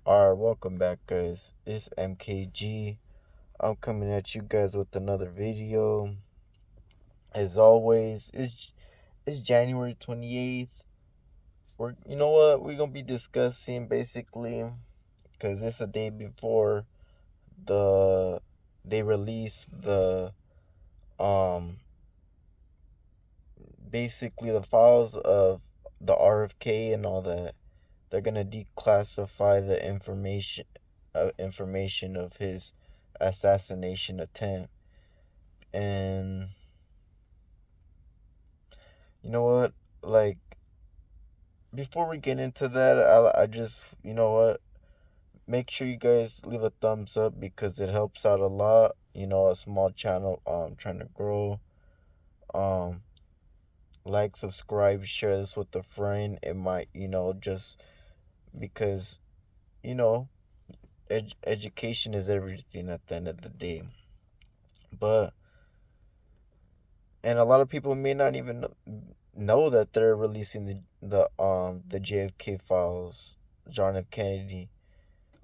Alright, welcome back, guys. It's MKG. I'm coming at you guys with another video. As always, it's January 28th. You know what? We're gonna be discussing basically because it's a day before the they release the um basically the files of the RFK and all that. They're gonna declassify the information of his assassination attempt. And you know what? Like, before we get into that, I just, you know what? Make sure you guys leave a thumbs up because it helps out a lot. A small channel trying to grow. Um, like, subscribe, share this with a friend. It might, just because, you know, education is everything at the end of the day. But and a lot of people may not even know that they're releasing the JFK files, John F. Kennedy,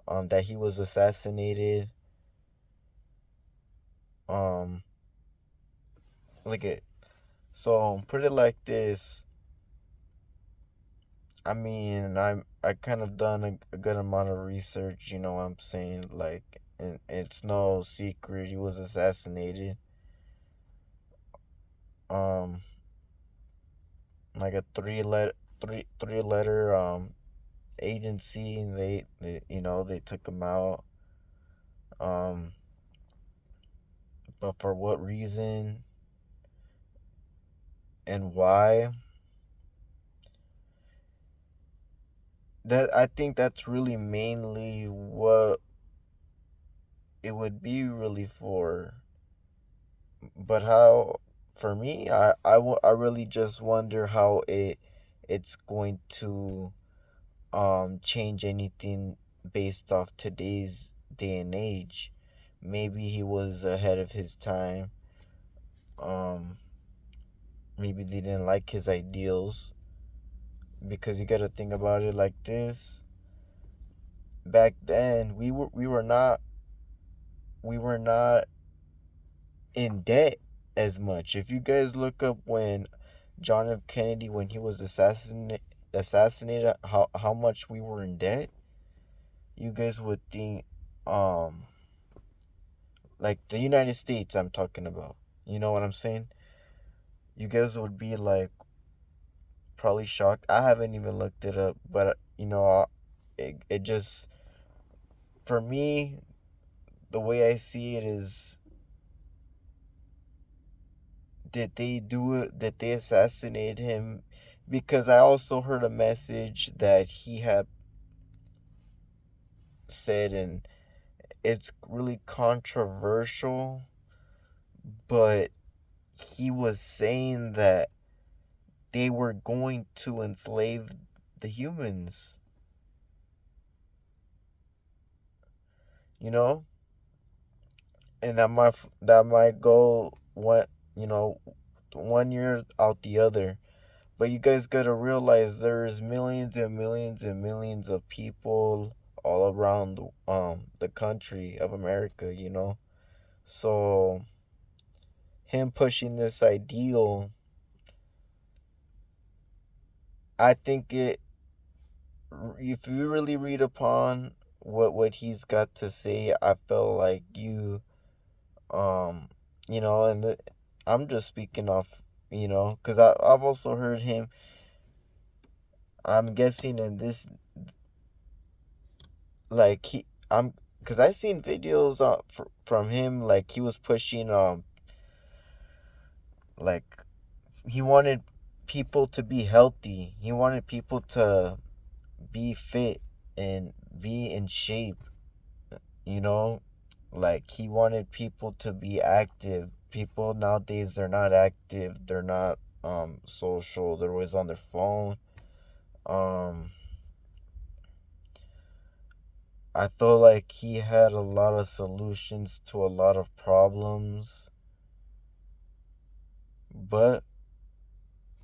that he was assassinated. Um, Look at put it like this. I mean, I kind of done a good amount of research. You know what I'm saying? Like, and it's no secret he was assassinated. Um, like a three letter agency. They took him out. Um, but for what reason and why? That I think that's really mainly what it would be really for. But how, for me, I really just wonder how it's going to change anything based off today's day and age. Maybe he was ahead of his time. Um, Maybe they didn't like his ideals, because you got to think about it like this. Back then, we were not in debt as much. If you guys look up when John F. Kennedy, when he was assassinated, how much we were in debt, you guys would think, um like the United States I'm talking about. You know what I'm saying? You guys would be like probably shocked. I haven't even looked it up, but it just, for me, the way I see it is, did they do it? Did they assassinate him? Because I also heard a message that he had said, and it's really controversial, but he was saying that they were going to enslave the humans, you know? And that might go you know, 1 year out the other. But you guys gotta realize there's millions and millions and millions of people all around the country of America, you know. So him pushing this ideal, I think if you really read upon what he's got to say, I feel like um and I'm just speaking off, because I've also heard him. I'm guessing in this, like, I'm because I seen videos from him, like he was pushing, like, he wanted people to be healthy. He wanted people to be fit and be in shape, you know? Like, he wanted people to be active. People nowadays, they're not active. They're not social. They're always on their phone. Um I feel like he had a lot of solutions to a lot of problems, but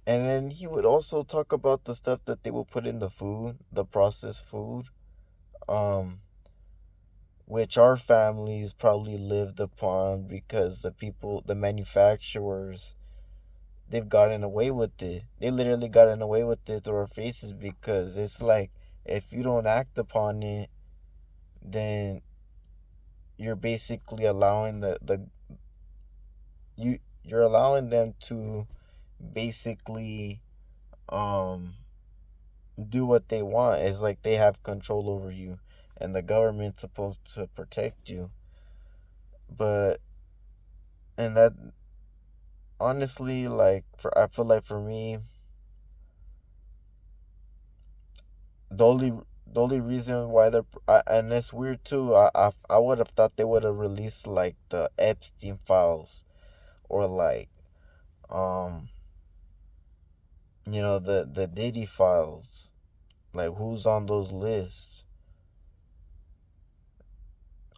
and then he would also talk about the stuff that they would put in the food, the processed food. um, which our families probably lived upon because the manufacturers, they've gotten away with it. They literally gotten away with it through our faces because it's like if you don't act upon it, then you're basically allowing you're allowing them to basically um do what they want. It's like they have control over you and the government's supposed to protect you. But and that honestly, like, for I feel like for me, the only the only reason why and it's weird too. I would have thought they would have released like the Epstein files or like um the Diddy files, like who's on those lists.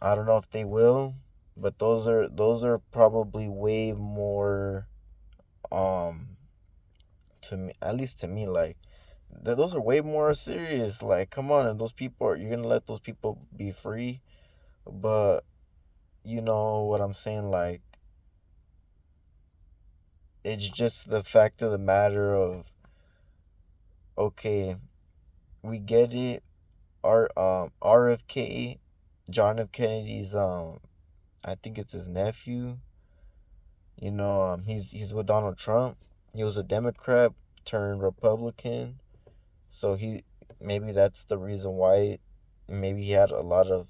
I don't know if they will, but those are probably way more, um to me, at least to me, like those are way more serious. Like, come on, and those people you're gonna let those people be free? But you know what I'm saying, like, it's just the fact of the matter of, okay, we get it. Our RFK, John F. Kennedy's, I think it's his nephew. He's with Donald Trump. He was a Democrat turned Republican, so he maybe that's the reason why. Maybe he had a lot of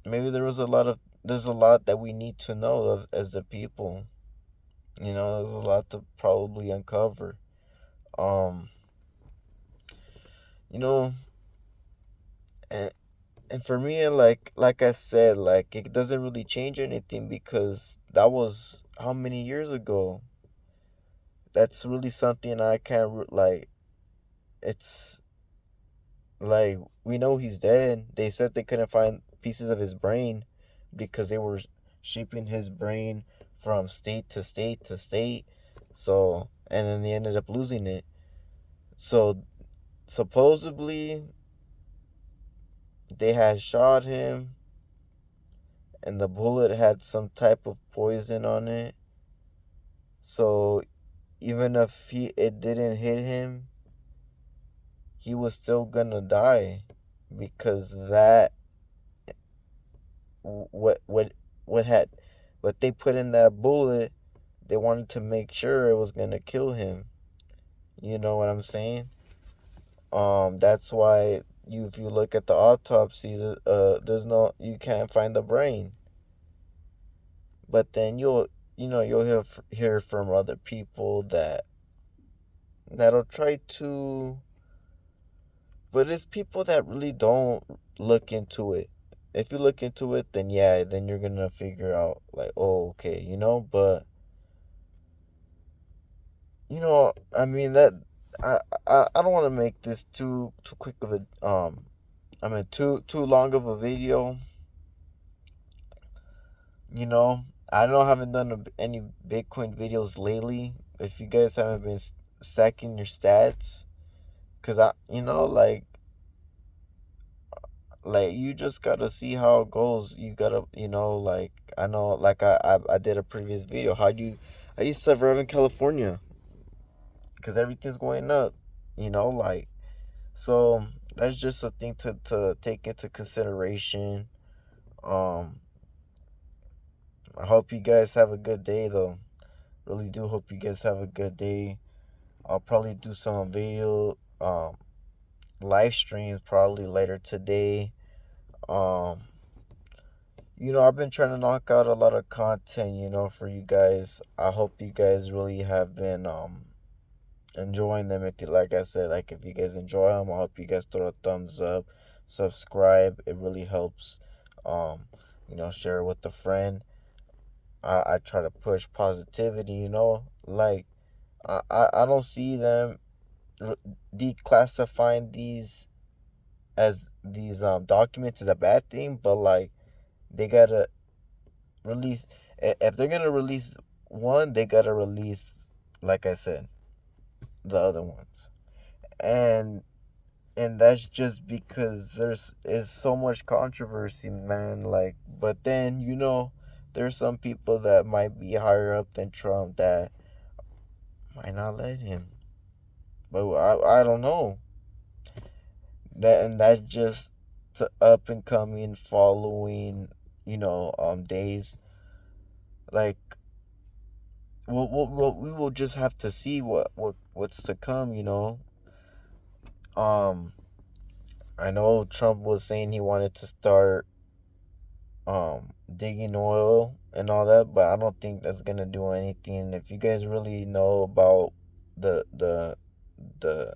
maybe there's a lot that we need to know of as a people. There's a lot to probably uncover. Um, you know, and and for me, like I said, like it doesn't really change anything because that was how many years ago. That's really something I can't like. It's like we know he's dead. They said they couldn't find pieces of his brain because they were shipping his brain from state to state to state. So, and then they ended up losing it. So, supposedly they had shot him and the bullet had some type of poison on it. So, even if it didn't hit him, he was still gonna die because that what what what had what they put in that bullet, they wanted to make sure it was gonna kill him. You know what I'm saying? That's why if you look at the autopsy, there's no you can't find the brain. But then you'll hear from other people that'll try to, but it's people that really don't look into it. If you look into it, then yeah, then you're gonna figure out like, oh, okay, But I mean that I don't want to make this too quick of a I mean too long of a video. You know, I know I haven't done any Bitcoin videos lately. If you guys haven't been stacking your stats, cause like you just gotta see how it goes. You gotta, like I know, like I did a previous video. How do you survive in California? Cause everything's going up. Like, so that's just a thing to take into consideration. Um, I hope you guys have a good day though. Really do hope you guys have a good day. I'll probably do some video live streams probably later today. Um, I've been trying to knock out a lot of content, for you guys. I hope you guys really have been enjoying them. If you like I said, like if you guys enjoy them, I hope you guys throw a thumbs up, subscribe. It really helps. Um, share it with a friend. I try to push positivity, like I don't see them declassifying these documents as a bad thing, but like they gotta release, if they're gonna release one, they gotta release, like I said, the other ones. And and that's just because there's is so much controversy, man. Like, but then there's some people that might be higher up than Trump that might not let him. But I don't know that, and that's just to up and coming following, days. Like, we will just have to see what's to come. Um, I know Trump was saying he wanted to start digging oil and all that, but I don't think that's gonna do anything. If you guys really know about the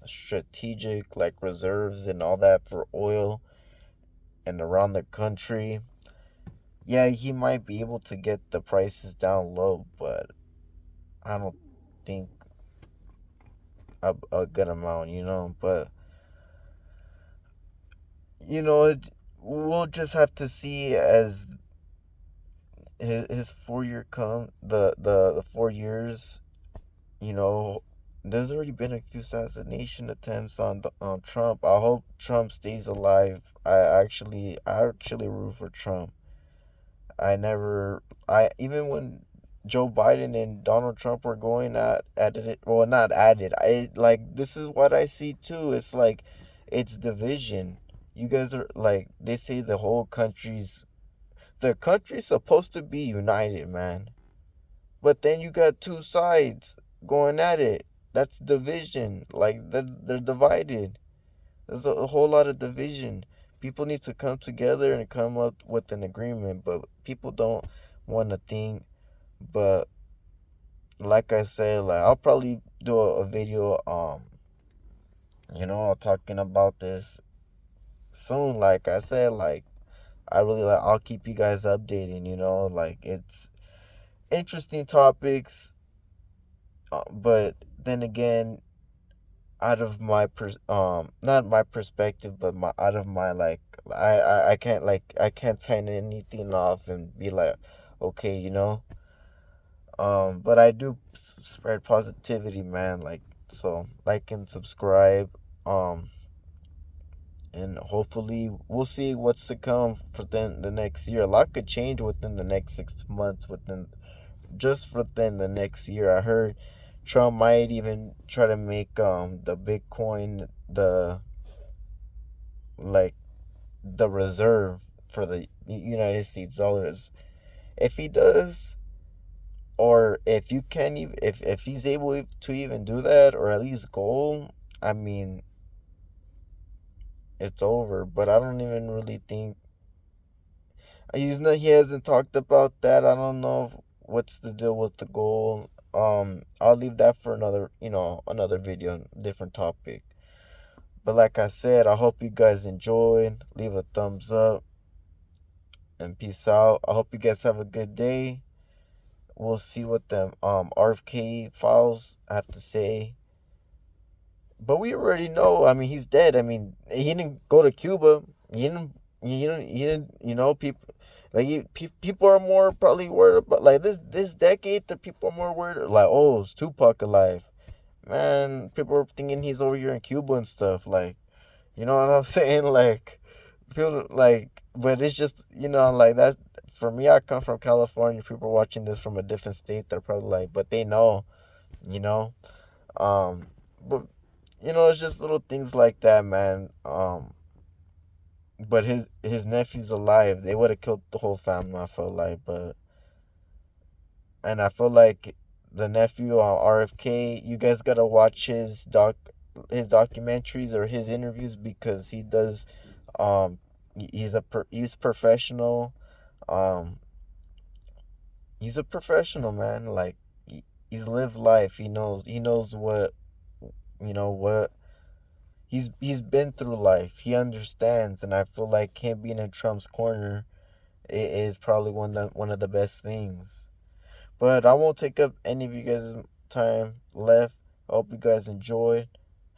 strategic like reserves and all that for oil and around the country, yeah, he might be able to get the prices down low, but I don't think a good amount, but we'll just have to see as his 4 year come the 4 years. There's already been a few assassination attempts on Trump. I hope Trump stays alive. I actually root for Trump. I never I even when Joe Biden and Donald Trump were going at it, well, not at it. I like this is what I see too. It's like it's division. You guys are like they say the country's supposed to be united, man. But then you got two sides going at it. That's division. Like they're divided. There's a whole lot of division. People need to come together and come up with an agreement, but people don't want to think. But like I said, like I'll probably do a video, talking about this soon. Like I said, like I really like. I'll keep you guys updated. Like it's interesting topics, but then again, out of my not my perspective, but my out of my like I can't sign anything off and be like, okay, but I do spread positivity, man. Like, so like and subscribe, um and hopefully we'll see what's to come for the next year. A lot could change within the next 6 months, within the next year. I heard Trump might even try to make the Bitcoin like the reserve for the United States dollars. If he does, or if you can even if he's able to even do that, or at least gold, I mean, it's over. But I don't even really think he hasn't talked about that. I don't know what's the deal with the gold. I'll leave that for another video, different topic. But like I said, I hope you guys enjoyed. Leave a thumbs up and peace out. I hope you guys have a good day. We'll see what the RFK files have to say. But we already know. I mean, he's dead. I mean, he didn't go to Cuba. He didn't. He didn't. People. Like people are more probably worried about like this decade. The people are more worried like, oh, is Tupac alive? Man, people are thinking he's over here in Cuba and stuff. Like, you know what I'm saying? Like, people like, but it's just like that's for me. I come from California. People watching this from a different state. They're probably like, but they know, you know. Um, but it's just little things like that, man. But his nephew's alive. They would have killed the whole family. I feel like, and I feel like the nephew on RFK. You guys gotta watch his documentaries or his interviews because he does. He's professional. Um, he's a professional, man. Like he's lived life. He knows what what he's been through life. He understands, and I feel like him being in Trump's corner is probably one of the best things. But I won't take up any of you guys' time left. I hope you guys enjoyed.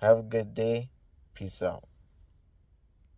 Have a good day. Peace out.